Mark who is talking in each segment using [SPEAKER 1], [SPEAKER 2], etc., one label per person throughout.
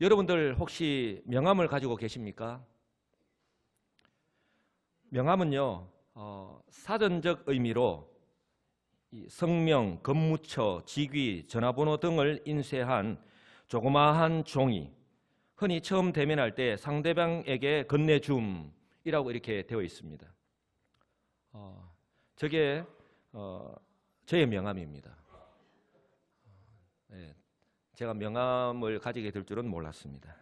[SPEAKER 1] 여러분들 혹시 명함을 가지고 계십니까? 명함은요, 사전적 의미로 성명, 근무처, 직위, 전화번호 등을 인쇄한 조그마한 종이, 흔히 처음 대면할 때 상대방에게 건네줌이라고 이렇게 되어 있습니다. 저게 저의 명함입니다. 네, 제가 명함을 가지게 될 줄은 몰랐습니다.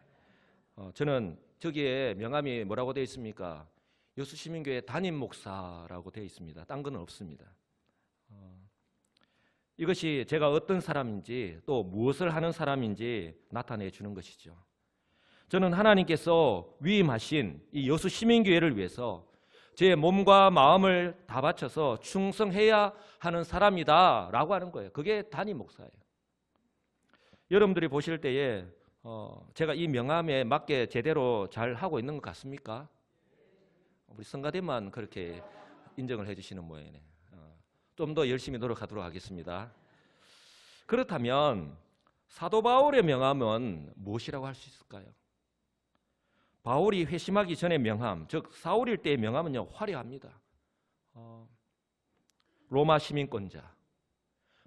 [SPEAKER 1] 저는 저기에 명함이 뭐라고 되어 있습니까? 여수시민교회 담임 목사라고 되어 있습니다. 딴 건 없습니다. 이것이 제가 어떤 사람인지 또 무엇을 하는 사람인지 나타내 주는 것이죠. 저는 하나님께서 위임하신 이 여수시민교회를 위해서 제 몸과 마음을 다 바쳐서 충성해야 하는 사람이다 라고 하는 거예요. 그게 담임 목사예요. 여러분들이 보실 때에 제가 이 명함에 맞게 제대로 잘 하고 있는 것 같습니까? 우리 성가대만 그렇게 인정을 해주시는 모양이네. 좀 더 열심히 노력하도록 하겠습니다. 그렇다면 사도 바울의 명함은 무엇이라고 할 수 있을까요? 바울이 회심하기 전의 명함, 즉 사울일 때의 명함은요, 화려합니다. 로마 시민권자,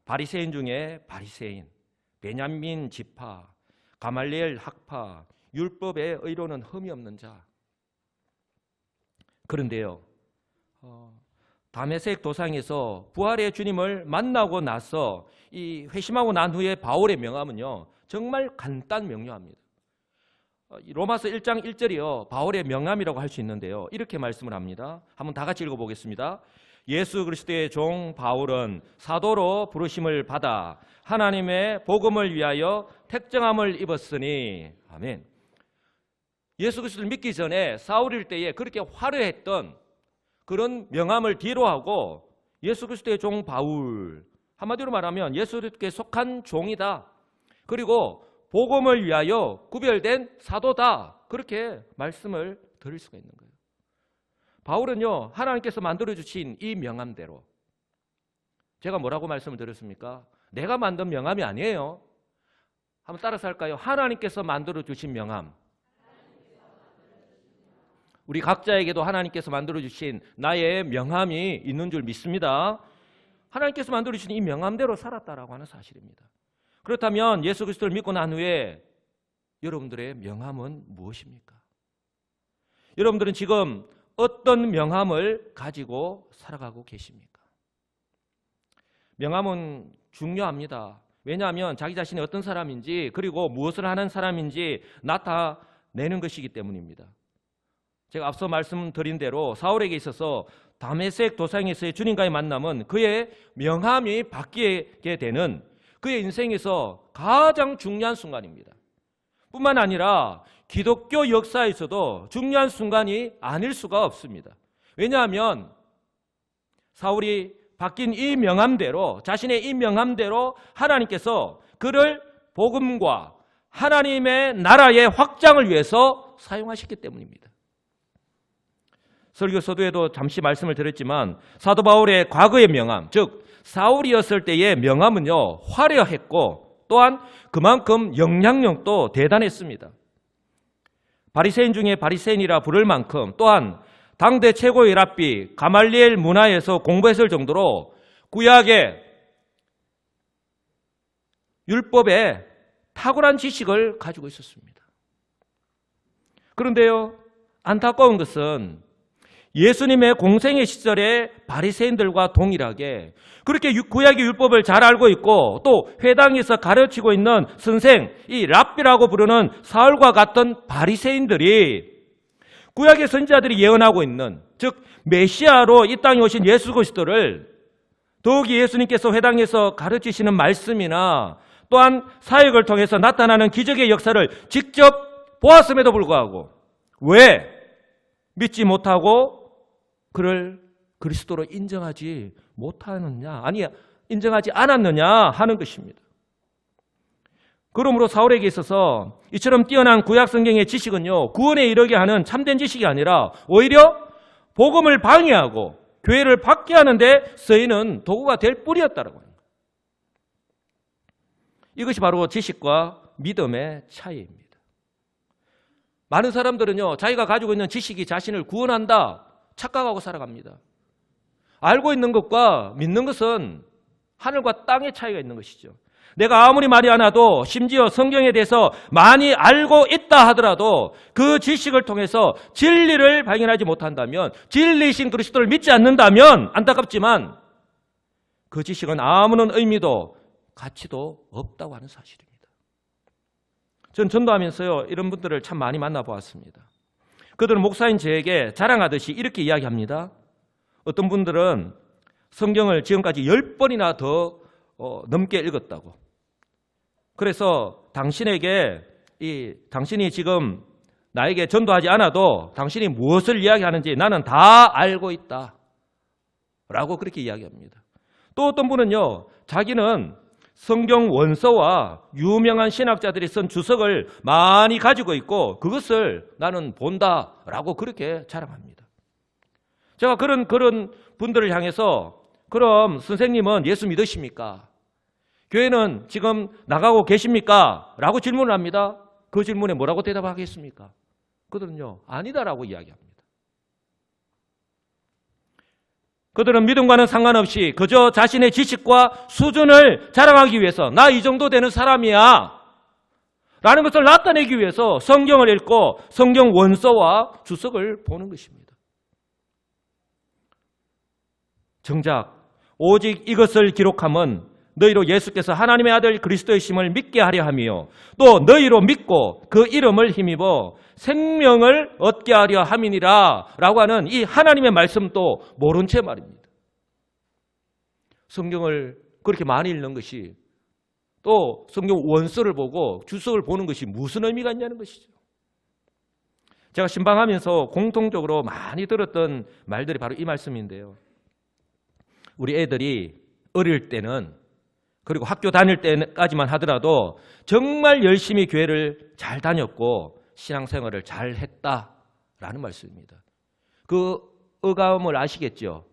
[SPEAKER 1] 바리새인 중에 바리새인, 베냐민 지파, 가말리엘 학파, 율법의 의로는 흠이 없는 자. 그런데요, 다메섹 도상에서 부활의 주님을 만나고 나서 이 회심하고 난 후에 바울의 명함은요, 정말 간단 명료합니다. 로마서 1장 1절이요, 바울의 명함이라고 할 수 있는데요, 이렇게 말씀을 합니다. 한번 다 같이 읽어보겠습니다. 예수 그리스도의 종 바울은 사도로 부르심을 받아 하나님의 복음을 위하여 택정함을 입었으니. 아멘. 예수 그리스도를 믿기 전에 사울일 때에 그렇게 화려했던 그런 명함을 뒤로 하고 예수 그리스도의 종 바울, 한마디로 말하면 예수 그리스도께 속한 종이다, 그리고 복음을 위하여 구별된 사도다, 그렇게 말씀을 드릴 수가 있는 거예요. 바울은요, 하나님께서 만들어주신 이 명함대로, 제가 뭐라고 말씀을 드렸습니까? 내가 만든 명함이 아니에요. 한번 따라서 할까요? 하나님께서 만들어주신 명함. 우리 각자에게도 하나님께서 만들어주신 나의 명함이 있는 줄 믿습니다. 하나님께서 만들어주신 이 명함대로 살았다라고 하는 사실입니다. 그렇다면 예수 그리스도를 믿고 난 후에 여러분들의 명함은 무엇입니까? 여러분들은 지금 어떤 명함을 가지고 살아가고 계십니까? 명함은 중요합니다. 왜냐하면 자기 자신이 어떤 사람인지, 그리고 무엇을 하는 사람인지 나타내는 것이기 때문입니다. 제가 앞서 말씀드린 대로 사울에게 있어서 다메섹 도상에서의 주님과의 만남은 그의 명함이 바뀌게 되는 그의 인생에서 가장 중요한 순간입니다. 뿐만 아니라 기독교 역사에서도 중요한 순간이 아닐 수가 없습니다. 왜냐하면 사울이 바뀐 이 명함대로, 자신의 이 명함대로 하나님께서 그를 복음과 하나님의 나라의 확장을 위해서 사용하셨기 때문입니다. 설교 서두에도 잠시 말씀을 드렸지만 사도 바울의 과거의 명함, 즉 사울이었을 때의 명함은요, 화려했고 또한 그만큼 영향력도 대단했습니다. 바리새인 중에 바리새인이라 부를 만큼, 또한 당대 최고의 랍비 가말리엘 문화에서 공부했을 정도로 구약의 율법에 탁월한 지식을 가지고 있었습니다. 그런데요, 안타까운 것은 예수님의 공생의 시절에 바리새인들과 동일하게 그렇게 구약의 율법을 잘 알고 있고 또 회당에서 가르치고 있는 선생, 이 랍비라고 부르는 사울과 같은 바리새인들이 구약의 선지자들이 예언하고 있는, 즉 메시아로 이 땅에 오신 예수 그리스도를 더욱이 예수님께서 회당에서 가르치시는 말씀이나 또한 사역을 통해서 나타나는 기적의 역사를 직접 보았음에도 불구하고 왜 믿지 못하고 그를 그리스도로 인정하지 못하느냐, 아니 인정하지 않았느냐 하는 것입니다. 그러므로 사울에게 있어서 이처럼 뛰어난 구약 성경의 지식은요, 구원에 이르게 하는 참된 지식이 아니라 오히려 복음을 방해하고 교회를 받게 하는데 쓰이는 도구가 될 뿐이었다라고 합니다. 이것이 바로 지식과 믿음의 차이입니다. 많은 사람들은요, 자기가 가지고 있는 지식이 자신을 구원한다 착각하고 살아갑니다. 알고 있는 것과 믿는 것은 하늘과 땅의 차이가 있는 것이죠. 내가 아무리 많이 알아도, 심지어 성경에 대해서 많이 알고 있다 하더라도 그 지식을 통해서 진리를 발견하지 못한다면, 진리이신 그리스도를 믿지 않는다면 안타깝지만 그 지식은 아무런 의미도 가치도 없다고 하는 사실입니다. 전 전도하면서요, 이런 분들을 참 많이 만나보았습니다. 그들은 목사인 저에게 자랑하듯이 이렇게 이야기합니다. 어떤 분들은 성경을 지금까지 10번이나 더 넘게 읽었다고. 그래서 당신이 지금 나에게 전도하지 않아도 당신이 무엇을 이야기하는지 나는 다 알고 있다 라고 그렇게 이야기합니다. 또 어떤 분은요, 자기는 성경 원서와 유명한 신학자들이 쓴 주석을 많이 가지고 있고 그것을 나는 본다라고 그렇게 자랑합니다. 제가 그런 분들을 향해서, 그럼 선생님은 예수 믿으십니까? 교회는 지금 나가고 계십니까? 라고 질문을 합니다. 그 질문에 뭐라고 대답하겠습니까? 그들은요, 아니다라고 이야기합니다. 그들은 믿음과는 상관없이 그저 자신의 지식과 수준을 자랑하기 위해서 나 이 정도 되는 사람이야 라는 것을 나타내기 위해서 성경을 읽고 성경 원서와 주석을 보는 것입니다. 정작 오직 이것을 기록함은 너희로 예수께서 하나님의 아들 그리스도이심을 믿게 하려 하며 또 너희로 믿고 그 이름을 힘입어 생명을 얻게 하려 함이니라 라고 하는 이 하나님의 말씀도 모른 채 말입니다. 성경을 그렇게 많이 읽는 것이, 또 성경 원서를 보고 주석을 보는 것이 무슨 의미가 있냐는 것이죠. 제가 신방하면서 공통적으로 많이 들었던 말들이 바로 이 말씀인데요. 우리 애들이 어릴 때는, 그리고 학교 다닐 때까지만 하더라도 정말 열심히 교회를 잘 다녔고 신앙생활을 잘 했다라는 말씀입니다. 그 어감을 아시겠죠?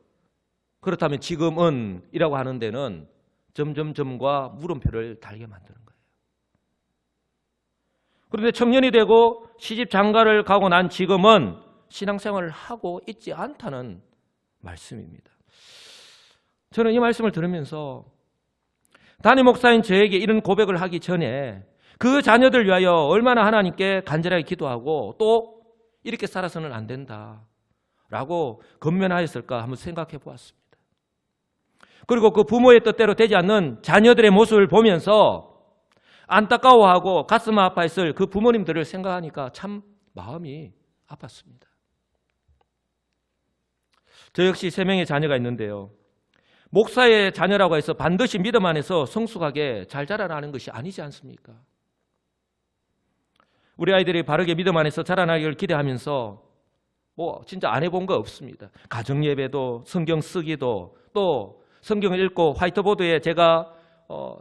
[SPEAKER 1] 그렇다면 지금은 이라고 하는 데는 점점점과 물음표를 달게 만드는 거예요. 그런데 청년이 되고 시집 장가를 가고 난 지금은 신앙생활을 하고 있지 않다는 말씀입니다. 저는 이 말씀을 들으면서 담임 목사인 저에게 이런 고백을 하기 전에 그 자녀들 위하여 얼마나 하나님께 간절하게 기도하고 또 이렇게 살아서는 안 된다라고 권면하였을까 한번 생각해 보았습니다. 그리고 그 부모의 뜻대로 되지 않는 자녀들의 모습을 보면서 안타까워하고 가슴 아파했을 그 부모님들을 생각하니까 참 마음이 아팠습니다. 저 역시 3명의 자녀가 있는데요. 목사의 자녀라고 해서 반드시 믿음 안에서 성숙하게 잘 자라나는 것이 아니지 않습니까? 우리 아이들이 바르게 믿음 안에서 자라나기를 기대하면서 진짜 안 해본 거 없습니다. 가정예배도, 성경 쓰기도, 또 성경을 읽고 화이트보드에 제가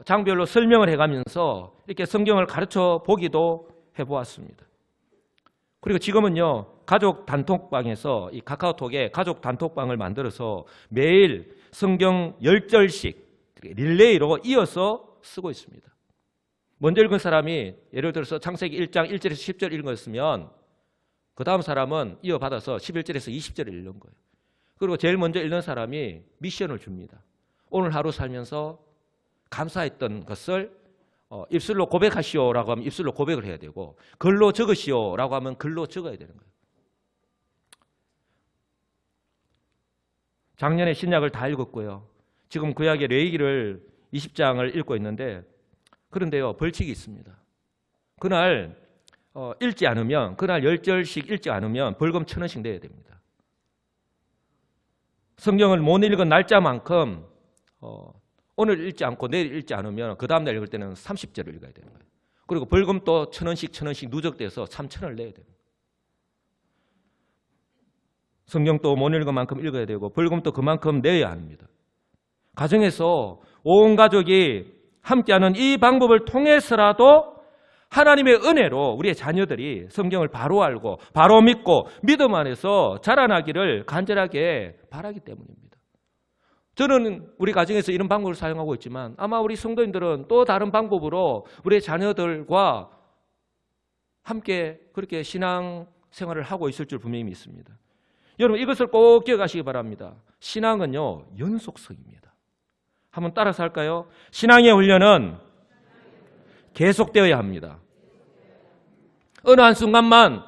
[SPEAKER 1] 장별로 설명을 해가면서 이렇게 성경을 가르쳐 보기도 해보았습니다. 그리고 지금은요, 가족 단톡방에서 이 카카오톡에 가족 단톡방을 만들어서 매일 성경 10절씩 릴레이로 이어서 쓰고 있습니다. 먼저 읽은 사람이 예를 들어서 창세기 1장 1절에서 10절 읽었으면 그 다음 사람은 이어받아서 11절에서 20절을 읽는 거예요. 그리고 제일 먼저 읽는 사람이 미션을 줍니다. 오늘 하루 살면서 감사했던 것을 입술로 고백하시오라고 하면 입술로 고백을 해야 되고, 글로 적으시오라고 하면 글로 적어야 되는 거예요. 작년에 신약을 다 읽었고요. 지금 구약의 레위기를 20장을 읽고 있는데, 그런데요, 벌칙이 있습니다. 그날 읽지 않으면, 그날 10절씩 읽지 않으면 벌금 1,000원씩 내야 됩니다. 성경을 못 읽은 날짜만큼 오늘 읽지 않고 내일 읽지 않으면 그 다음날 읽을 때는 30절을 읽어야 되는 거예요. 그리고 벌금 또 1,000원씩 누적돼서 3,000원을 내야 돼요. 성경 또 못 읽은 만큼 읽어야 되고 벌금도 그만큼 내야 합니다. 가정에서 온 가족이 함께하는 이 방법을 통해서라도 하나님의 은혜로 우리의 자녀들이 성경을 바로 알고 바로 믿고 믿음 안에서 자라나기를 간절하게 바라기 때문입니다. 저는 우리 가정에서 이런 방법을 사용하고 있지만 아마 우리 성도님들은 또 다른 방법으로 우리의 자녀들과 함께 그렇게 신앙 생활을 하고 있을 줄 분명히 믿습니다. 여러분 이것을 꼭 기억하시기 바랍니다. 신앙은요 연속성입니다. 한번 따라서 할까요? 신앙의 훈련은 계속되어야 합니다. 어느 한순간만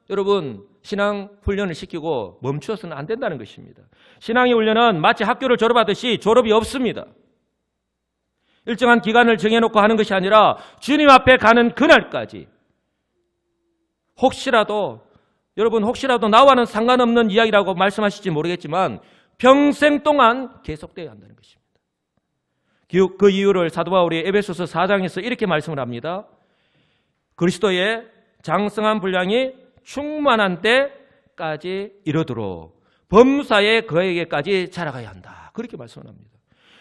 [SPEAKER 1] 여러분 신앙 훈련을 시키고 멈추어서는 안 된다는 것입니다. 신앙의 훈련은 마치 학교를 졸업하듯이 졸업이 없습니다. 일정한 기간을 정해놓고 하는 것이 아니라 주님 앞에 가는 그날까지 여러분 혹시라도 나와는 상관없는 이야기라고 말씀하실지 모르겠지만 평생 동안 계속되어야 한다는 것입니다. 그 이유를 사도 바울이 에베소서 4장에서 이렇게 말씀을 합니다. 그리스도의 장성한 분량이 충만한 때까지 이르도록 범사에 그에게까지 자라가야 한다. 그렇게 말씀을 합니다.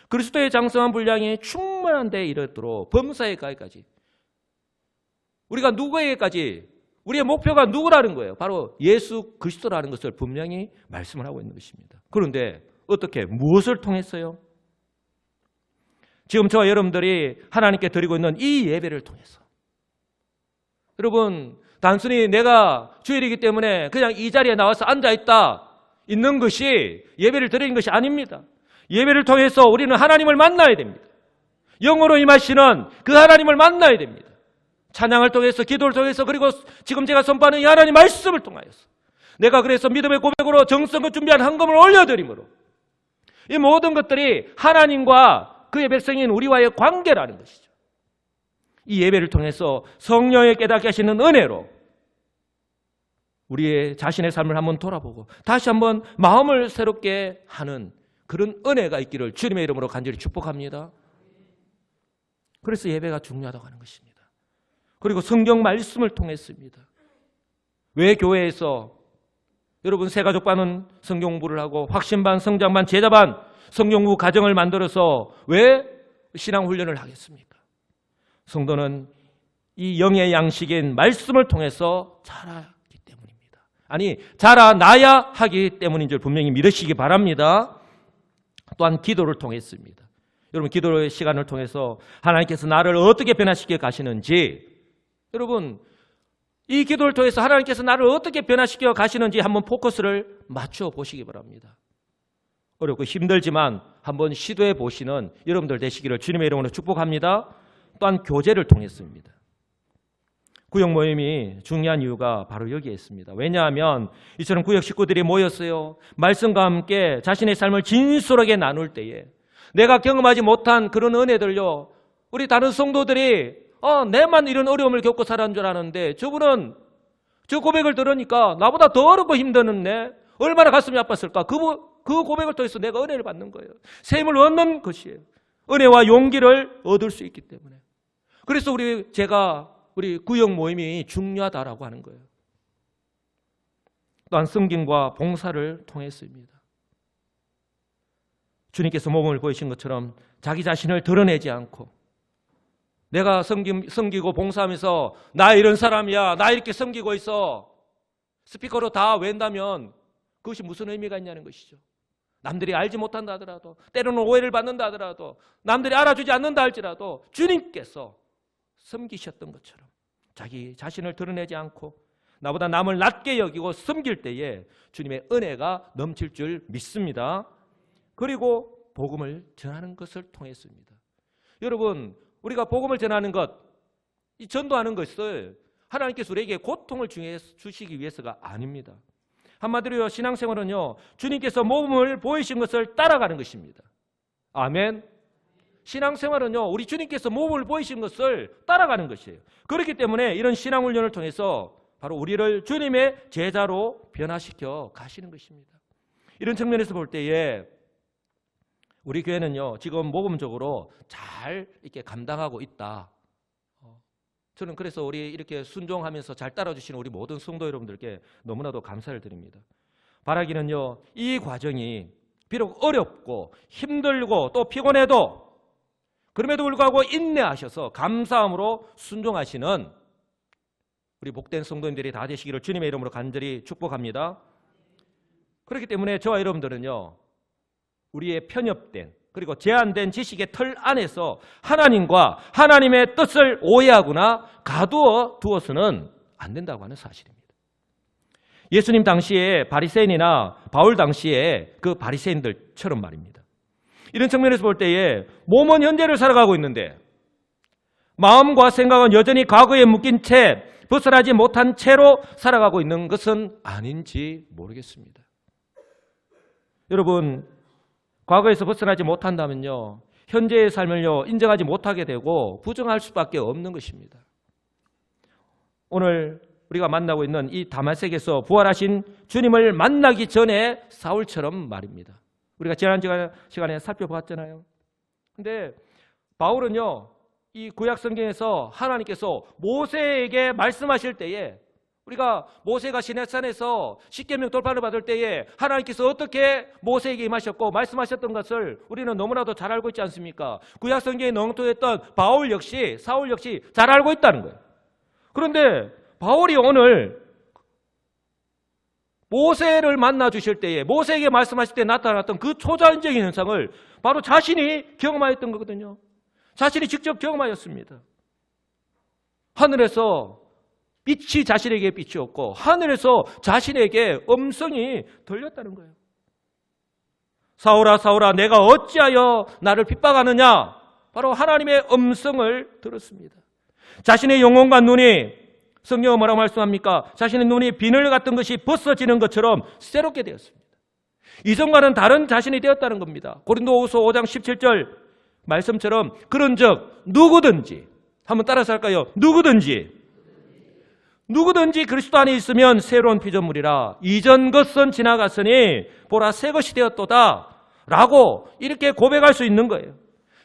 [SPEAKER 1] 그리스도의 장성한 분량이 충만한 데에 이르도록 범사에까지 우리가 누구에게까지 우리의 목표가 누구라는 거예요? 바로 예수 그리스도라는 것을 분명히 말씀을 하고 있는 것입니다. 그런데 어떻게 무엇을 통해서요? 지금 저와 여러분들이 하나님께 드리고 있는 이 예배를 통해서 여러분 단순히 내가 주일이기 때문에 그냥 이 자리에 나와서 있는 것이 예배를 드리는 것이 아닙니다. 예배를 통해서 우리는 하나님을 만나야 됩니다. 영으로 임하시는 그 하나님을 만나야 됩니다. 찬양을 통해서 기도를 통해서 그리고 지금 제가 선포하는 이 하나님 말씀을 통하여서 내가 그래서 믿음의 고백으로 정성껏 준비한 헌금을 올려드림으로 이 모든 것들이 하나님과 그의 백성인 우리와의 관계라는 것이죠. 이 예배를 통해서 성령의 깨닫게 하시는 은혜로 우리의 자신의 삶을 한번 돌아보고 다시 한번 마음을 새롭게 하는 그런 은혜가 있기를 주님의 이름으로 간절히 축복합니다. 그래서 예배가 중요하다고 하는 것입니다. 그리고 성경 말씀을 통했습니다. 왜 교회에서 여러분 새가족반은 성경 공부를 하고 확신반, 성장반, 제자반 성경 공부 가정을 만들어서 왜 신앙 훈련을 하겠습니까? 성도는 이 영의 양식인 말씀을 통해서 자라기 때문입니다. 아니 자라나야 하기 때문인 줄 분명히 믿으시기 바랍니다. 또한 기도를 통했습니다. 여러분 기도의 시간을 통해서 하나님께서 나를 어떻게 변화시켜 가시는지 여러분 이 기도를 통해서 하나님께서 나를 어떻게 변화시켜 가시는지 한번 포커스를 맞춰 보시기 바랍니다. 어렵고 힘들지만 한번 시도해 보시는 여러분들 되시기를 주님의 이름으로 축복합니다. 또한 교제를 통했습니다. 구역 모임이 중요한 이유가 바로 여기에 있습니다. 왜냐하면 이처럼 구역 식구들이 모였어요. 말씀과 함께 자신의 삶을 진솔하게 나눌 때에 내가 경험하지 못한 그런 은혜들요. 우리 다른 성도들이 내만 이런 어려움을 겪고 살았는 줄 아는데 저분은 저 고백을 들으니까 나보다 더 어렵고 힘드는데 얼마나 가슴이 아팠을까. 그 고백을 통해서 내가 은혜를 받는 거예요. 새 힘을 얻는 것이에요. 은혜와 용기를 얻을 수 있기 때문에. 그래서 우리 구역 모임이 중요하다라고 하는 거예요. 또한 성김과 봉사를 통했습니다. 주님께서 모범을 보이신 것처럼 자기 자신을 드러내지 않고 내가 섬기고 봉사하면서 나 이런 사람이야, 나 이렇게 섬기고 있어 스피커로 다 웬다면 그것이 무슨 의미가 있냐는 것이죠. 남들이 알지 못한다 하더라도 때로는 오해를 받는다 하더라도 남들이 알아주지 않는다 할지라도 주님께서 섬기셨던 것처럼 자기 자신을 드러내지 않고 나보다 남을 낮게 여기고 섬길 때에 주님의 은혜가 넘칠 줄 믿습니다. 그리고 복음을 전하는 것을 통했습니다. 여러분 우리가 복음을 전하는 것, 이 전도하는 것을 하나님께서 우리에게 고통을 주시기 위해서가 아닙니다. 한마디로 신앙생활은요 주님께서 모범을 보이신 것을 따라가는 것입니다. 아멘. 신앙생활은요 우리 주님께서 모범을 보이신 것을 따라가는 것이에요. 그렇기 때문에 이런 신앙훈련을 통해서 바로 우리를 주님의 제자로 변화시켜 가시는 것입니다. 이런 측면에서 볼 때에 우리 교회는요 지금 모범적으로 잘 이렇게 감당하고 있다. 저는 그래서 우리 이렇게 순종하면서 잘 따라주시는 우리 모든 성도 여러분들께 너무나도 감사를 드립니다. 바라기는요 이 과정이 비록 어렵고 힘들고 또 피곤해도 그럼에도 불구하고 인내하셔서 감사함으로 순종하시는 우리 복된 성도님들이 다 되시기를 주님의 이름으로 간절히 축복합니다. 그렇기 때문에 저와 여러분들은요 우리의 편협된 그리고 제한된 지식의 틀 안에서 하나님과 하나님의 뜻을 오해하거나 가두어 두어서는 안 된다고 하는 사실입니다. 예수님 당시에 바리새인이나 바울 당시에 그 바리새인들처럼 말입니다. 이런 측면에서 볼 때에 몸은 현재를 살아가고 있는데 마음과 생각은 여전히 과거에 묶인 채 벗어나지 못한 채로 살아가고 있는 것은 아닌지 모르겠습니다. 여러분, 과거에서 벗어나지 못한다면요, 현재의 삶을요 인정하지 못하게 되고 부정할 수밖에 없는 것입니다. 오늘 우리가 만나고 있는 이 다마섹에서 부활하신 주님을 만나기 전에 사울처럼 말입니다. 우리가 지난 시간에 살펴봤잖아요. 근데 바울은요, 이 구약 성경에서 하나님께서 모세에게 말씀하실 때에, 우리가 모세가 시내산에서 십계명 돌파를 받을 때에 하나님께서 어떻게 모세에게 임하셨고 말씀하셨던 것을 우리는 너무나도 잘 알고 있지 않습니까? 구약 성경에 넉넉했던 바울 역시, 사울 역시 잘 알고 있다는 거예요. 그런데 바울이 오늘 모세를 만나 주실 때에, 모세에게 말씀하실 때 나타났던 그 초자연적인 현상을 바로 자신이 경험하였던 거거든요. 자신이 직접 경험하였습니다. 하늘에서 빛이 자신에게 비추었고 하늘에서 자신에게 음성이 들렸다는 거예요. 사울아 사울아 내가 어찌하여 나를 핍박하느냐? 바로 하나님의 음성을 들었습니다. 자신의 영혼과 눈이, 성경은 뭐라고 말씀합니까? 자신의 눈이 비늘 같은 것이 벗어지는 것처럼 새롭게 되었습니다. 이전과는 다른 자신이 되었다는 겁니다. 고린도후서 5장 17절 말씀처럼 그런즉 누구든지, 한번 따라서 할까요? 누구든지 그리스도 안에 있으면 새로운 피조물이라 이전 것은 지나갔으니 보라 새 것이 되었도다 라고 이렇게 고백할 수 있는 거예요.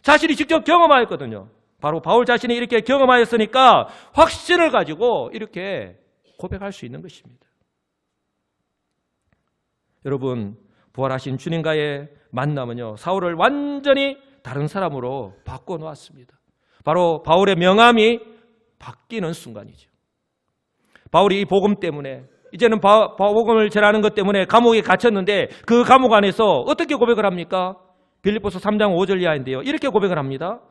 [SPEAKER 1] 자신이 직접 경험하였거든요. 바로 바울 자신이 이렇게 경험하였으니까 확신을 가지고 이렇게 고백할 수 있는 것입니다. 여러분, 부활하신 주님과의 만남은요, 사울을 완전히 다른 사람으로 바꿔놓았습니다. 바로 바울의 명함이 바뀌는 순간이죠. 바울이 이 복음 때문에, 이제는 복음을 전하는 것 때문에 감옥에 갇혔는데 그 감옥 안에서 어떻게 고백을 합니까? 빌립보서 3장 5절 이하인데요, 이렇게 고백을 합니다.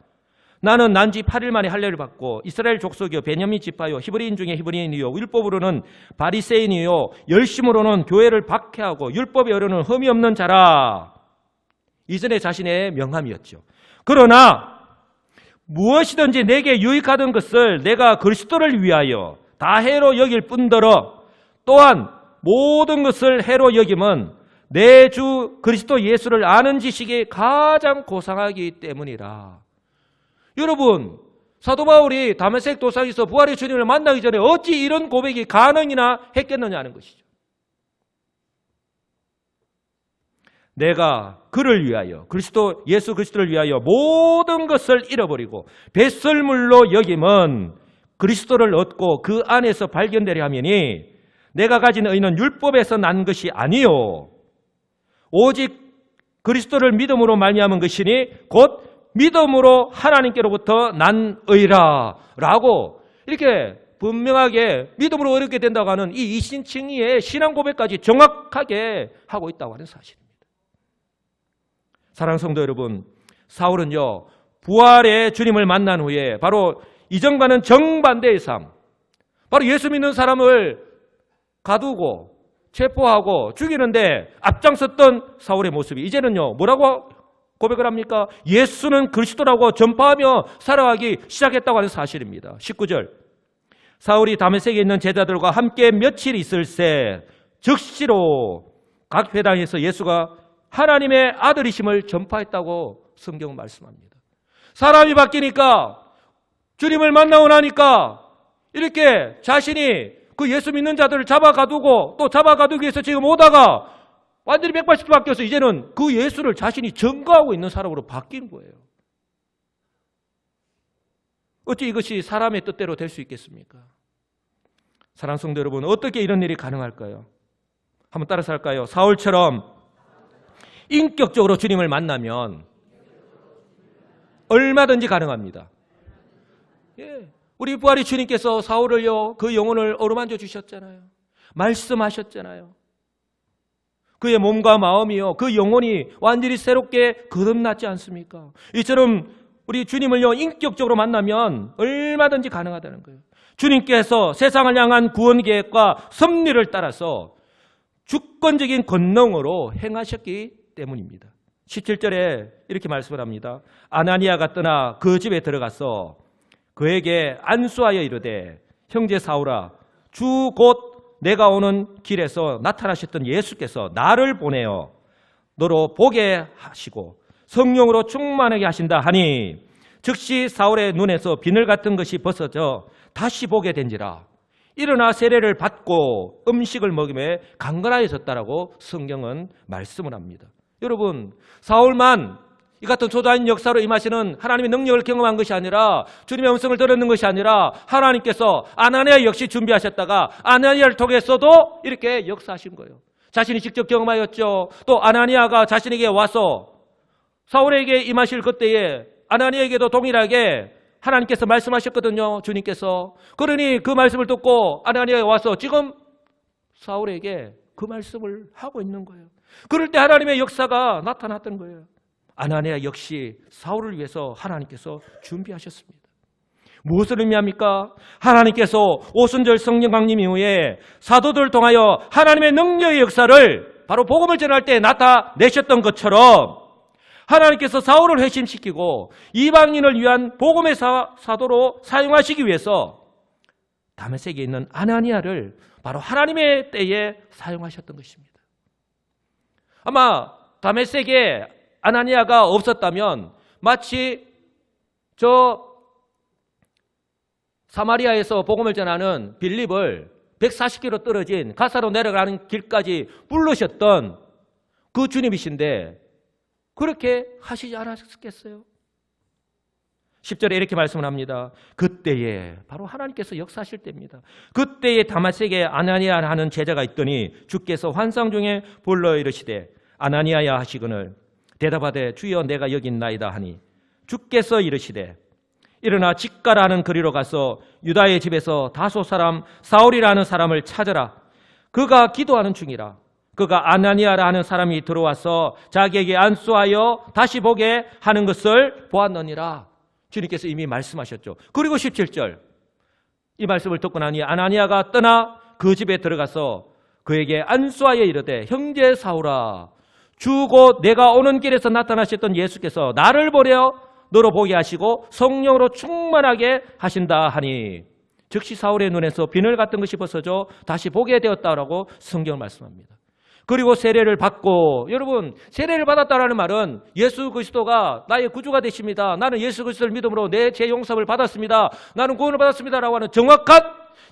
[SPEAKER 1] 나는 난지 8일 만에 할례를 받고 이스라엘 족속이요 베냐민 지파요 히브리인 중에 히브리인이요 율법으로는 바리새인이요 열심으로는 교회를 박해하고 율법에 어르는 흠이 없는 자라. 이전에 자신의 명함이었죠. 그러나 무엇이든지 내게 유익하던 것을 내가 그리스도를 위하여 다 해로 여길 뿐더러 또한 모든 것을 해로 여김은 내 주 그리스도 예수를 아는 지식이 가장 고상하기 때문이라. 여러분, 사도 바울이 다메섹 도상에서 부활의 주님을 만나기 전에 어찌 이런 고백이 가능이나 했겠느냐는 것이죠. 내가 그를 위하여, 예수 그리스도를 위하여 모든 것을 잃어버리고 배설물로 여김은 그리스도를 얻고 그 안에서 발견되려 하면이 내가 가진 의는 율법에서 난 것이 아니요 오직 그리스도를 믿음으로 말미암은 것이니 곧 믿음으로 하나님께로부터 난 의라 라고 이렇게 분명하게 믿음으로 얻게 된다고 하는 이 이신칭의의 신앙 고백까지 정확하게 하고 있다고 하는 사실입니다. 사랑하는 성도 여러분, 사울은요 부활의 주님을 만난 후에 바로 이전과는 정반대의 삶, 바로 예수 믿는 사람을 가두고 체포하고 죽이는데 앞장섰던 사울의 모습이 이제는요 뭐라고 고백을 합니까? 예수는 그리스도라고 전파하며 살아가기 시작했다고 하는 사실입니다. 19절, 사울이 다메섹에 있는 제자들과 함께 며칠 있을새 즉시로 각 회당에서 예수가 하나님의 아들이심을 전파했다고 성경은 말씀합니다. 사람이 바뀌니까, 주님을 만나고 나니까 이렇게 자신이 그 예수 믿는 자들을 잡아가두고 또 잡아가두기 위해서 지금 오다가 완전히 180도 바뀌어서 이제는 그 예수를 자신이 증거하고 있는 사람으로 바뀐 거예요. 어찌 이것이 사람의 뜻대로 될 수 있겠습니까? 사랑하는 성도 여러분, 어떻게 이런 일이 가능할까요? 한번 따라서 할까요? 사울처럼 인격적으로 주님을 만나면 얼마든지 가능합니다. 예, 우리 부활의 주님께서 사울을요, 그 영혼을 어루만져 주셨잖아요. 말씀하셨잖아요. 그의 몸과 마음이요, 그 영혼이 완전히 새롭게 거듭났지 않습니까? 이처럼 우리 주님을요 인격적으로 만나면 얼마든지 가능하다는 거예요. 주님께서 세상을 향한 구원 계획과 섭리를 따라서 주권적인 권능으로 행하셨기 때문입니다. 17절에 이렇게 말씀을 합니다. 아나니아가 떠나 그 집에 들어가서 그에게 안수하여 이르되 형제 사울아 주 곧 내가 오는 길에서 나타나셨던 예수께서 나를 보내어 너로 보게 하시고 성령으로 충만하게 하신다 하니 즉시 사울의 눈에서 비늘 같은 것이 벗어져 다시 보게 된지라. 일어나 세례를 받고 음식을 먹으며 강건하여졌다라고 성경은 말씀을 합니다. 여러분, 사울만 이 같은 초자연 역사로 임하시는 하나님의 능력을 경험한 것이 아니라 주님의 음성을 들었는 것이 아니라 하나님께서 아나니아 역시 준비하셨다가 아나니아를 통해서도 이렇게 역사하신 거예요. 자신이 직접 경험하였죠. 또 아나니아가 자신에게 와서 사울에게 임하실 그때에 아나니아에게도 동일하게 하나님께서 말씀하셨거든요. 주님께서. 그러니 그 말씀을 듣고 아나니아가 와서 지금 사울에게 그 말씀을 하고 있는 거예요. 그럴 때 하나님의 역사가 나타났던 거예요. 아나니아 역시 사울을 위해서 하나님께서 준비하셨습니다. 무엇을 의미합니까? 하나님께서 오순절 성령 강림 이후에 사도들을 통하여 하나님의 능력의 역사를 바로 복음을 전할 때 나타내셨던 것처럼 하나님께서 사울을 회심시키고 이방인을 위한 복음의 사도로 사용하시기 위해서 다메섹에 있는 아나니아를 바로 하나님의 때에 사용하셨던 것입니다. 아마 다메섹에 아나니아가 없었다면 마치 저 사마리아에서 복음을 전하는 빌립을 140km 떨어진 가사로 내려가는 길까지 부르셨던 그 주님이신데 그렇게 하시지 않았겠어요? 10절에 이렇게 말씀을 합니다. 그때에 바로 하나님께서 역사하실 때입니다. 그때에 다메섹에 아나니아 하는 제자가 있더니 주께서 환상 중에 불러 이르시되 아나니아야 하시거늘 대답하되 주여 내가 여기 있나이다 하니 주께서 이르시되 일어나 직가라는 거리로 가서 유다의 집에서 다소 사람 사울이라는 사람을 찾으라. 그가 기도하는 중이라. 그가 아나니아라 하는 사람이 들어와서 자기에게 안수하여 다시 보게 하는 것을 보았느니라. 주님께서 이미 말씀하셨죠. 그리고 17절 이 말씀을 듣고 나니 아나니아가 떠나 그 집에 들어가서 그에게 안수하여 이르되 형제 사울아 주 곧 내가 오는 길에서 나타나셨던 예수께서 나를 보려 너로 보게 하시고 성령으로 충만하게 하신다 하니 즉시 사울의 눈에서 비늘 같은 것이 벗어져 다시 보게 되었다라고 성경을 말씀합니다. 그리고 세례를 받고, 여러분 세례를 받았다라는 말은 예수 그리스도가 나의 구주가 되십니다. 나는 예수 그리스도를 믿음으로 내 죄 용서를 받았습니다. 나는 구원을 받았습니다라고 하는 정확한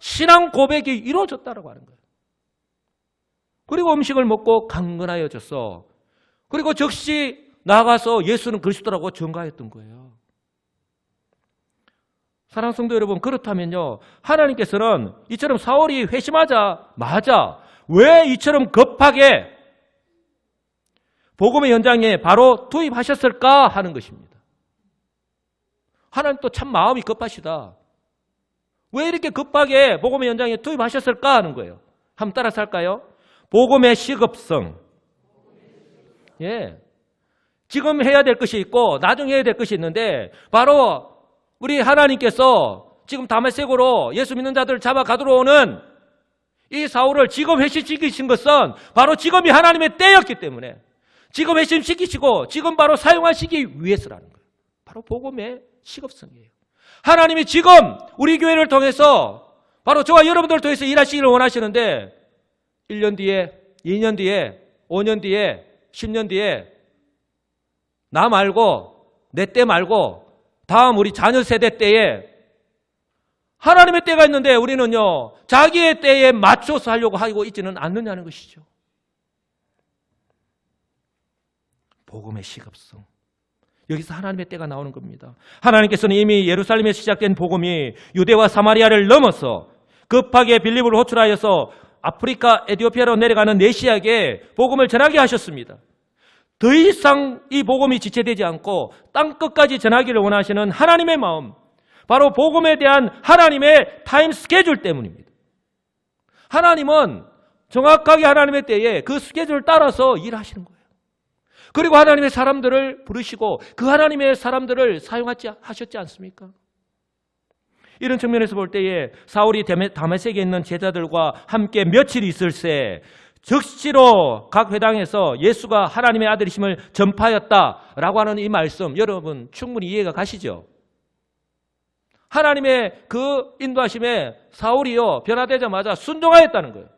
[SPEAKER 1] 신앙 고백이 이루어졌다라고 하는 거예요. 그리고 음식을 먹고 강건하여졌어. 그리고 즉시 나가서 예수는 그리스도라고 전가했던 거예요. 사랑하는 성도 여러분, 그렇다면요 하나님께서는 이처럼 사울이 회심하자마자 왜 이처럼 급하게 복음의 현장에 바로 투입하셨을까 하는 것입니다. 하나님 또 참 마음이 급하시다. 왜 이렇게 급하게 복음의 현장에 투입하셨을까 하는 거예요. 한번 따라서 할까요? 복음의 시급성. 예. 지금 해야 될 것이 있고 나중에 해야 될 것이 있는데 바로 우리 하나님께서 지금 다메섹으로 예수 믿는 자들을 잡아가도록 오는 이 사울을 지금 회심시키신 것은 바로 지금이 하나님의 때였기 때문에 지금 회심시키시고 지금 바로 사용하시기 위해서라는 거예요. 바로 복음의 시급성이에요. 하나님이 지금 우리 교회를 통해서 바로 저와 여러분들을 통해서 일하시기를 원하시는데 1년 뒤에, 2년 뒤에, 5년 뒤에, 10년 뒤에 나 말고 내 때 말고 다음 우리 자녀 세대 때에 하나님의 때가 있는데 우리는요 자기의 때에 맞춰서 하려고 하고 있지는 않느냐는 것이죠. 복음의 시급성. 여기서 하나님의 때가 나오는 겁니다. 하나님께서는 이미 예루살렘에 시작된 복음이 유대와 사마리아를 넘어서 급하게 빌립을 호출하여서 아프리카 에티오피아로 내려가는 내시아에게 복음을 전하게 하셨습니다. 더 이상 이 복음이 지체되지 않고 땅끝까지 전하기를 원하시는 하나님의 마음, 바로 복음에 대한 하나님의 타임 스케줄 때문입니다. 하나님은 정확하게 하나님의 때에 그 스케줄을 따라서 일하시는 거예요. 그리고 하나님의 사람들을 부르시고 그 하나님의 사람들을 사용하셨지 않습니까? 이런 측면에서 볼 때에 사울이 다메섹에 있는 제자들과 함께 며칠 있을새 즉시로 각 회당에서 예수가 하나님의 아들이심을 전파하였다라고 하는 이 말씀, 여러분 충분히 이해가 가시죠? 하나님의 그 인도하심에 사울이요 변화되자마자 순종하였다는 거예요.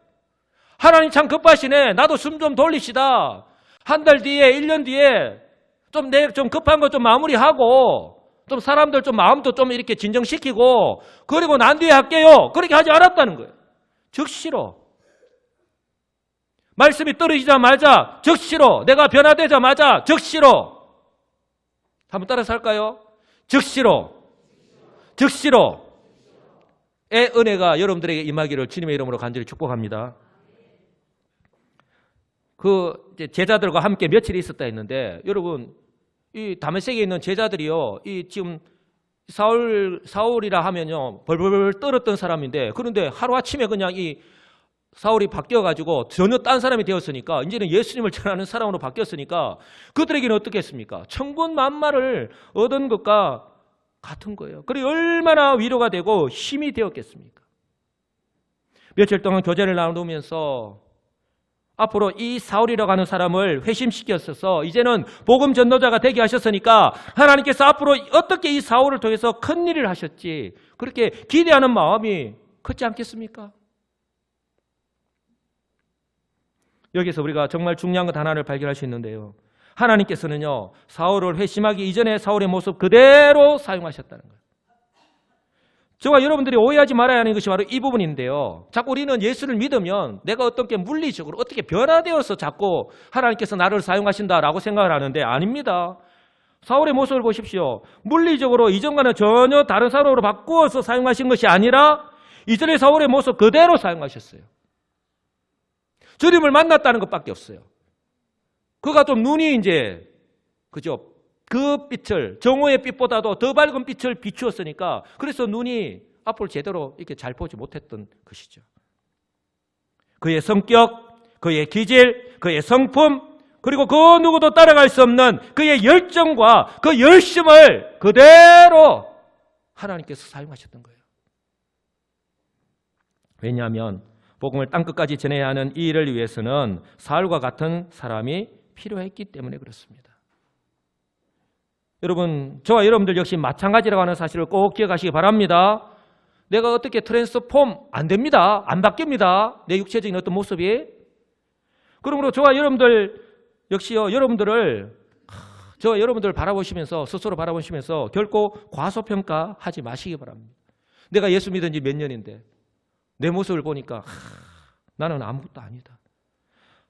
[SPEAKER 1] 하나님 참 급하시네. 나도 숨 좀 돌리시다. 한 달 뒤에 1년 뒤에 좀 급한 거 좀 마무리하고 좀 사람들 좀 마음도 좀 이렇게 진정시키고 그리고 난 뒤에 할게요. 그렇게 하지 않았다는 거예요. 즉시로. 말씀이 떨어지자마자 즉시로. 내가 변화되자마자 즉시로. 한번 따라서 할까요? 즉시로. 즉시로의 은혜가 여러분들에게 임하기를 주님의 이름으로 간절히 축복합니다. 그 제자들과 함께 며칠 있었다 했는데 여러분 이 다메섹에 있는 제자들이요 이 지금 사울이라 하면요 벌벌 떨었던 사람인데 그런데 하루아침에 그냥 이 사울이 바뀌어가지고 전혀 딴 사람이 되었으니까 이제는 예수님을 전하는 사람으로 바뀌었으니까 그들에게는 어떻겠습니까? 천군만마를 얻은 것과 같은 거예요. 그리고 얼마나 위로가 되고 힘이 되었겠습니까? 며칠 동안 교제를 나누면서 앞으로 이 사울이라고 하는 사람을 회심시켰어서 이제는 복음 전도자가 되게 하셨으니까 하나님께서 앞으로 어떻게 이 사울을 통해서 큰 일을 하셨지 그렇게 기대하는 마음이 크지 않겠습니까? 여기서 우리가 정말 중요한 것 하나를 발견할 수 있는데요. 하나님께서는요 사울을 회심하기 이전에 사울의 모습 그대로 사용하셨다는 거예요. 저와 여러분들이 오해하지 말아야 하는 것이 바로 이 부분인데요. 자꾸 우리는 예수를 믿으면 내가 어떻게 물리적으로 어떻게 변화되어서 자꾸 하나님께서 나를 사용하신다라고 생각을 하는데 아닙니다. 사울의 모습을 보십시오. 물리적으로 이전과는 전혀 다른 사람으로 바꾸어서 사용하신 것이 아니라 이전의 사울의 모습 그대로 사용하셨어요. 주님을 만났다는 것밖에 없어요. 그가 좀 눈이 이제 그죠? 그 빛을 정오의 빛보다도 더 밝은 빛을 비추었으니까 그래서 눈이 앞을 제대로 이렇게 잘 보지 못했던 것이죠. 그의 성격, 그의 기질, 그의 성품 그리고 그 누구도 따라갈 수 없는 그의 열정과 그 열심을 그대로 하나님께서 사용하셨던 거예요. 왜냐하면 복음을 땅끝까지 전해야 하는 이 일을 위해서는 사울과 같은 사람이 필요했기 때문에 그렇습니다. 여러분, 저와 여러분들 역시 마찬가지라고 하는 사실을 꼭 기억하시기 바랍니다. 내가 어떻게 트랜스폼 안 됩니다. 안 바뀝니다. 내 육체적인 어떤 모습이. 그러므로 저와 여러분들 역시요, 저와 여러분들 바라보시면서 스스로 바라보시면서 결코 과소평가하지 마시기 바랍니다. 내가 예수 믿은 지 몇 년인데 내 모습을 보니까 나는 아무것도 아니다.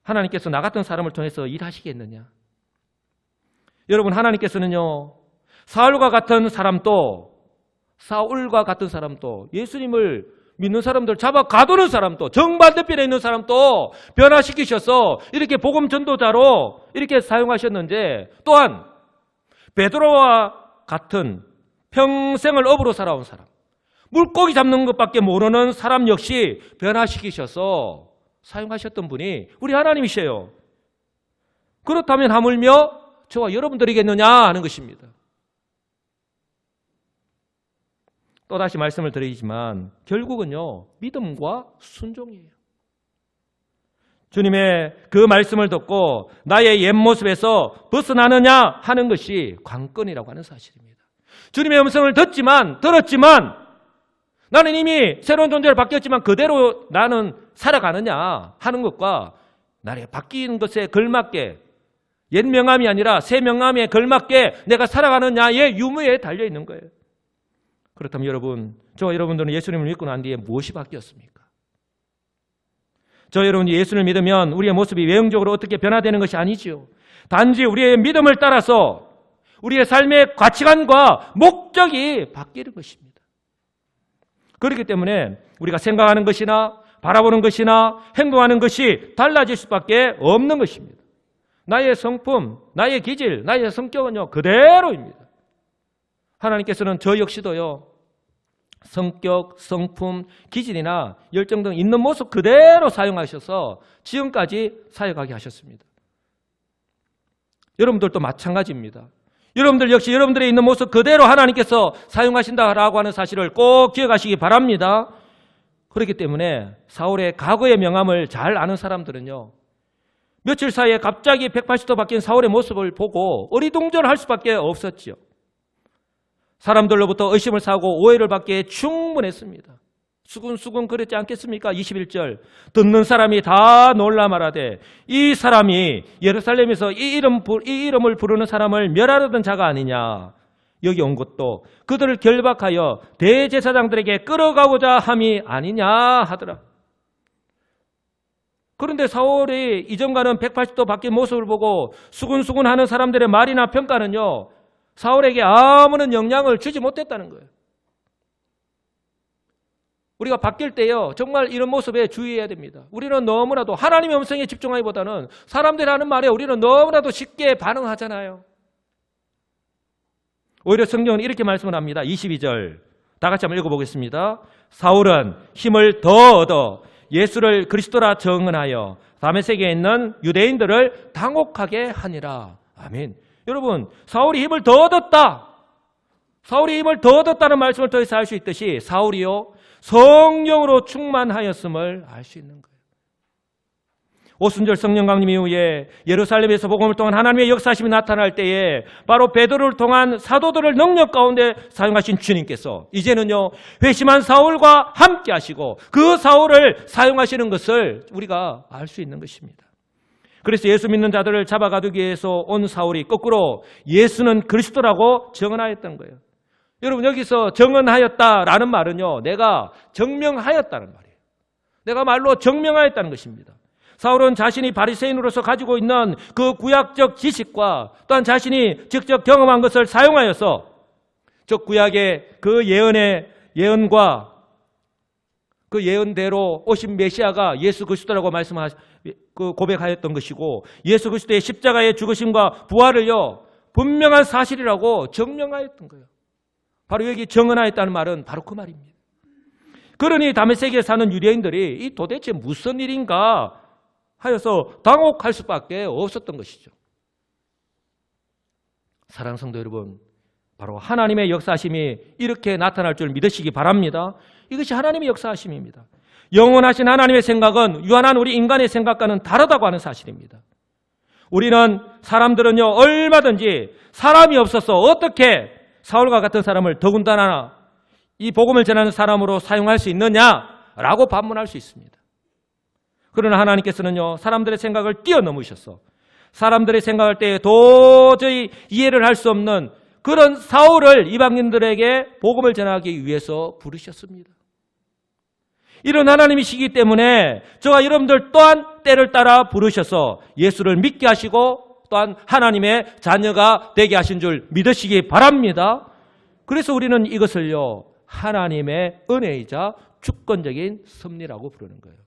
[SPEAKER 1] 하나님께서 나 같은 사람을 통해서 일하시겠느냐? 여러분 하나님께서는요 사울과 같은 사람도 예수님을 믿는 사람들 잡아 가두는 사람도 정반대편에 있는 사람도 변화시키셔서 이렇게 복음 전도자로 이렇게 사용하셨는데 또한 베드로와 같은 평생을 업으로 살아온 사람 물고기 잡는 것밖에 모르는 사람 역시 변화시키셔서 사용하셨던 분이 우리 하나님이세요. 그렇다면 하물며 저와 여러분들이겠느냐 하는 것입니다. 또다시 말씀을 드리지만 결국은요 믿음과 순종이에요. 주님의 그 말씀을 듣고 나의 옛 모습에서 벗어나느냐 하는 것이 관건이라고 하는 사실입니다. 주님의 음성을 들었지만 나는 이미 새로운 존재를 바뀌었지만 그대로 나는 살아가느냐 하는 것과 나의 바뀐 것에 걸맞게 옛 명함이 아니라 새 명함에 걸맞게 내가 살아가느냐의 유무에 달려있는 거예요. 그렇다면 여러분, 저와 여러분들은 예수님을 믿고 난 뒤에 무엇이 바뀌었습니까? 저 여러분이 예수를 믿으면 우리의 모습이 외형적으로 어떻게 변화되는 것이 아니지요. 단지 우리의 믿음을 따라서 우리의 삶의 가치관과 목적이 바뀌는 것입니다. 그렇기 때문에 우리가 생각하는 것이나 바라보는 것이나 행동하는 것이 달라질 수밖에 없는 것입니다. 나의 성품, 나의 기질, 나의 성격은요 그대로입니다. 하나님께서는 저 역시도요 성격, 성품, 기질이나 열정 등 있는 모습 그대로 사용하셔서 지금까지 사역하게 하셨습니다. 여러분들도 마찬가지입니다. 여러분들 역시 여러분들의 있는 모습 그대로 하나님께서 사용하신다라고 하는 사실을 꼭 기억하시기 바랍니다. 그렇기 때문에 사울의 과거의 명함을 잘 아는 사람들은요, 며칠 사이에 갑자기 180도 바뀐 사울의 모습을 보고 어리둥절할 수밖에 없었지요. 사람들로부터 의심을 사고 오해를 받기에 충분했습니다. 수군수군 그랬지 않겠습니까? 21절 듣는 사람이 다 놀라 말하되 이 사람이 예루살렘에서 이 이름을 부르는 사람을 멸하려던 자가 아니냐. 여기 온 것도 그들을 결박하여 대제사장들에게 끌어가고자 함이 아니냐 하더라. 그런데 사울이 이전과는 180도 바뀐 모습을 보고 수군수군하는 사람들의 말이나 평가는요, 사울에게 아무런 영향을 주지 못했다는 거예요. 우리가 바뀔 때요, 정말 이런 모습에 주의해야 됩니다. 우리는 너무나도 하나님의 음성에 집중하기보다는 사람들이 하는 말에 우리는 너무나도 쉽게 반응하잖아요. 오히려 성경은 이렇게 말씀을 합니다. 22절 다 같이 한번 읽어보겠습니다. 사울은 힘을 더 얻어 예수를 그리스도라 증언하여 다메섹에 있는 유대인들을 당혹하게 하니라. 아멘. 여러분, 사울이 힘을 더 얻었다. 사울이 힘을 더 얻었다는 말씀을 통해서 알 수 있듯이 사울이요, 성령으로 충만하였음을 알 수 있는 거예요. 오순절 성령 강림 이후에 예루살렘에서 복음을 통한 하나님의 역사심이 나타날 때에 바로 베드로를 통한 사도들을 능력 가운데 사용하신 주님께서 이제는요, 회심한 사울과 함께 하시고 그 사울을 사용하시는 것을 우리가 알 수 있는 것입니다. 그래서 예수 믿는 자들을 잡아가두기 위해서 온 사울이 거꾸로 예수는 그리스도라고 증언하였던 거예요. 여러분, 여기서 증언하였다라는 말은요, 내가 증명하였다는 말이에요. 내가 말로 증명하였다는 것입니다. 사울은 자신이 바리새인으로서 가지고 있는 그 구약적 지식과 또한 자신이 직접 경험한 것을 사용하여서 저 구약의 그 예언과 그 예언대로 오신 메시아가 예수 그리스도라고 고백하였던 것이고, 예수 그리스도의 십자가의 죽으심과 부활을요, 분명한 사실이라고 증명하였던 거예요. 바로 여기 증언하였다는 말은 바로 그 말입니다. 그러니 다메섹에 사는 유대인들이 이 도대체 무슨 일인가 하여서 당혹할 수밖에 없었던 것이죠. 사랑하는 성도 여러분, 바로 하나님의 역사하심이 이렇게 나타날 줄 믿으시기 바랍니다. 이것이 하나님의 역사하심입니다. 영원하신 하나님의 생각은 유한한 우리 인간의 생각과는 다르다고 하는 사실입니다. 우리는 사람들은요, 얼마든지 사람이 없어서 어떻게 사울과 같은 사람을 더군다나 이 복음을 전하는 사람으로 사용할 수 있느냐라고 반문할 수 있습니다. 그러나 하나님께서는요, 사람들의 생각을 뛰어넘으셔서 사람들이 생각할 때 도저히 이해를 할 수 없는 그런 사울을 이방인들에게 복음을 전하기 위해서 부르셨습니다. 이런 하나님이시기 때문에 저와 여러분들 또한 때를 따라 부르셔서 예수를 믿게 하시고 또한 하나님의 자녀가 되게 하신 줄 믿으시기 바랍니다. 그래서 우리는 이것을요, 하나님의 은혜이자 주권적인 섭리라고 부르는 거예요.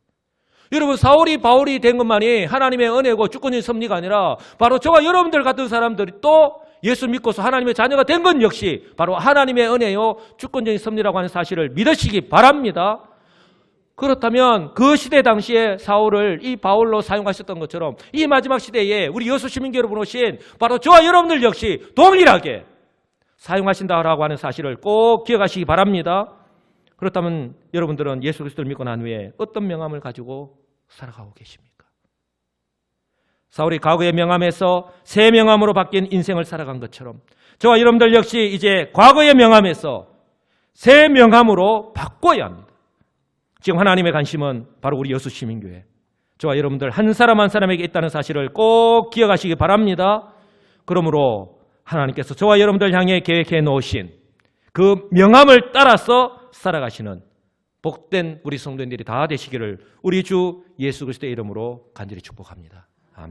[SPEAKER 1] 여러분, 사울이 바울이 된 것만이 하나님의 은혜고 주권적인 섭리가 아니라 바로 저와 여러분들 같은 사람들이 또 예수 믿고서 하나님의 자녀가 된 건 역시 바로 하나님의 은혜요, 주권적인 섭리라고 하는 사실을 믿으시기 바랍니다. 그렇다면 그 시대 당시에 사울을 이 바울로 사용하셨던 것처럼 이 마지막 시대에 우리 여수 시민교 여러분 오신 바로 저와 여러분들 역시 동일하게 사용하신다라고 하는 사실을 꼭 기억하시기 바랍니다. 그렇다면 여러분들은 예수 그리스도를 믿고 난 후에 어떤 명함을 가지고 살아가고 계십니까? 사울이 과거의 명함에서 새 명함으로 바뀐 인생을 살아간 것처럼 저와 여러분들 역시 이제 과거의 명함에서 새 명함으로 바꿔야 합니다. 지금 하나님의 관심은 바로 우리 여수 시민교회, 저와 여러분들 한 사람 한 사람에게 있다는 사실을 꼭 기억하시기 바랍니다. 그러므로 하나님께서 저와 여러분들 향해 계획해 놓으신 그 명함을 따라서 살아가시는 복된 우리 성도님들이 다 되시기를 우리 주 예수 그리스도의 이름으로 간절히 축복합니다.